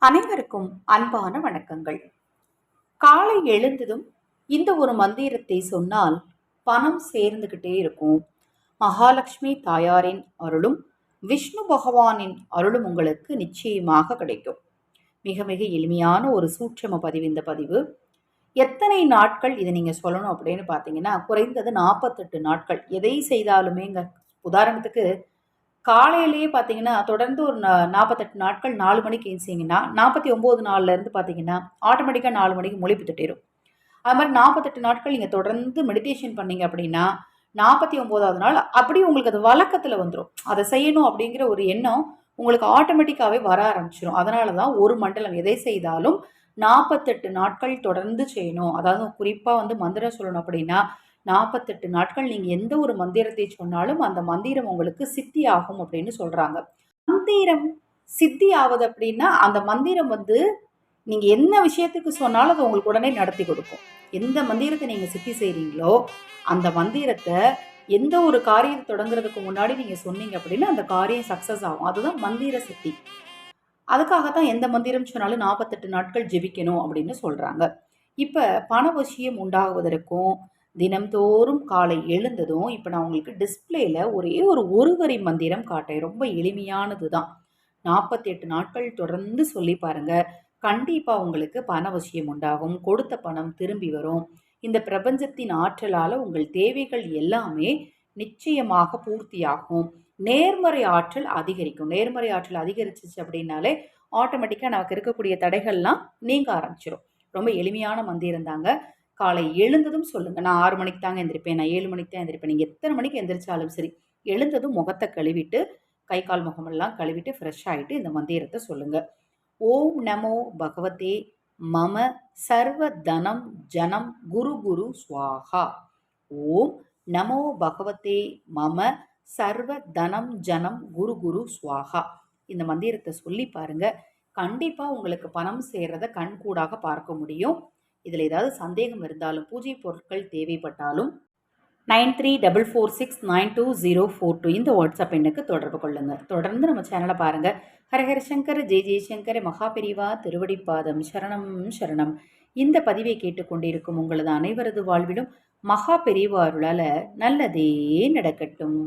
அனைவருக்கும் அன்பான வணக்கங்கள். காலை எழுந்ததும் இந்த ஒரு மந்திரத்தை சொன்னால் பணம் சேர்ந்துகிட்டே இருக்கும். மகாலட்சுமி தாயாரின் அருளும் விஷ்ணு பகவானின் அருளும் உங்களுக்கு நிச்சயமாக கிடைக்கும். மிக மிக எளிமையான ஒரு சூட்சம பதிவு இந்த பதிவு. எத்தனை நாட்கள் இதை நீங்க சொல்லணும் அப்படின்னு பார்த்தீங்கன்னா, குறைந்தது 48 நாட்கள். எதை செய்தாலுமேங்க. உதாரணத்துக்கு காலையிலேயே பார்த்தீங்கன்னா, தொடர்ந்து ஒரு 48 நாட்கள் 4 மணிக்கு எந்திரிச்சீங்கன்னா, 49 நாள்லேருந்து பார்த்தீங்கன்னா, ஆட்டோமேட்டிக்கா 4 மணிக்கு முழிப்பு தட்டிரும். அது மாரி 48 நாட்கள் நீங்க தொடர்ந்து மெடிடேஷன் பண்ணீங்க அப்படின்னா, 49வது நாள் அப்படியே உங்களுக்கு அது வழக்கத்துல வந்துரும். அத செய்யணும் அப்படிங்கிற ஒரு எண்ணம் உங்களுக்கு ஆட்டோமேட்டிக்காவே வர ஆரம்பிச்சுரும். அதனால தான் ஒரு மண்டலம் எதை செய்தாலும் 48 நாட்கள் தொடர்ந்து செய்யணும். அதாவது குறிப்பா வந்து மந்திரம் சொல்லணும் அப்படின்னா, 48 நாட்கள் நீங்க எந்த ஒரு மந்திரத்தை சொன்னாலும், அந்த மந்திரம் உங்களுக்கு சித்தி ஆகும் அப்படின்னு சொல்றாங்க. மந்திரம் சித்தி ஆவது அப்படின்னா, அந்த மந்திரம் வந்து நீங்க என்ன விஷயத்துக்கு சொன்னாலும் அது உங்களுக்கு உடனே நடத்தி கொடுக்கும். எந்த மந்திரத்தை நீங்க சித்தி செய்றீங்களோ, அந்த மந்திரத்த எந்த ஒரு காரியத்த தொடங்குறதுக்கு முன்னாடி நீங்க சொன்னீங்க அப்படின்னா, அந்த காரியம் சக்சஸ் ஆகும். அதுதான் மந்திர சித்தி. அதுக்காக தான் எந்த மந்திரம் சொன்னாலும் 48 நாட்கள் ஜெபிக்கணும் அப்படின்னு சொல்றாங்க. இப்ப பணவசியம் உண்டாகுவதற்கும், தினம்தோறும் காலை எழுந்ததும் இப்ப நான் உங்களுக்கு டிஸ்ப்ளேல ஒரே ஒரு வரி மந்திரம் காட்டுறேன். ரொம்ப எளிமையானது தான். 48 நாட்கள் தொடர்ந்து சொல்லி பாருங்க. கண்டிப்பா உங்களுக்கு பணவசியம் உண்டாகும். கொடுத்த பணம் திரும்பி வரும். இந்த பிரபஞ்சத்தின் ஆற்றலால உங்கள் தேவைகள் எல்லாமே நிச்சயமாக பூர்த்தியாகும். நேர்மறை ஆற்றல் அதிகரிக்கும். நேர்மறை ஆற்றல் அதிகரிச்சுச்சு அப்படின்னாலே, ஆட்டோமேட்டிக்கா நமக்கு இருக்கக்கூடிய தடைகள்லாம் நீங்க ஆரம்பிச்சுரும். ரொம்ப எளிமையான மந்திரம் தாங்க. காலை எழுந்ததும் சொல்லுங்க. நான் 6 மணிக்கு தாங்க எந்திரிப்பேன். நான் 7 மணிக்கு தான் எந்திரிப்பேன். நீங்க எத்தன மணிக்கு எந்திரிச்சாலும் சரி, எழுந்ததும் முகத்த கழுவிட்டு, கை, கால், முகமெல்லாம் கழுவிட்டு ஃப்ரெஷ் ஆயிட்டு இந்த மந்திரத்த சொல்லுங்க. ஓம் நமோ பகவதே மம சர்வ தனம் ஜனம் குரு குரு ஸ்வாஹா. ஓம் நமோ பகவதே மம சர்வ தனம் ஜனம் குரு குரு ஸ்வாஹா. இந்த மந்திரத்தை சொல்லி பாருங்க. கண்டிப்பா உங்களுக்கு பணம் சேர்றத கண்கூடாக பார்க்க முடியும். இதில் ஏதாவது சந்தேகம் இருந்தாலும், பூஜை பொருட்கள் தேவைப்பட்டாலும் 9344692042 இந்த வாட்ஸ்அப் எண்ணுக்கு தொடர்பு கொள்ளுங்க. தொடர்ந்து நம்ம சேனலை பாருங்க. ஹரஹர சங்கர ஜெய ஜெயசங்கர மகாபெரிவா திருவடிப்பாதம் சரணம் சரணம். இந்த பதிவை கேட்டுக்கொண்டிருக்கும் உங்களது அனைவரது வாழ்விலும் மகா பெரிவா அருளால நல்லதே நடக்கட்டும்.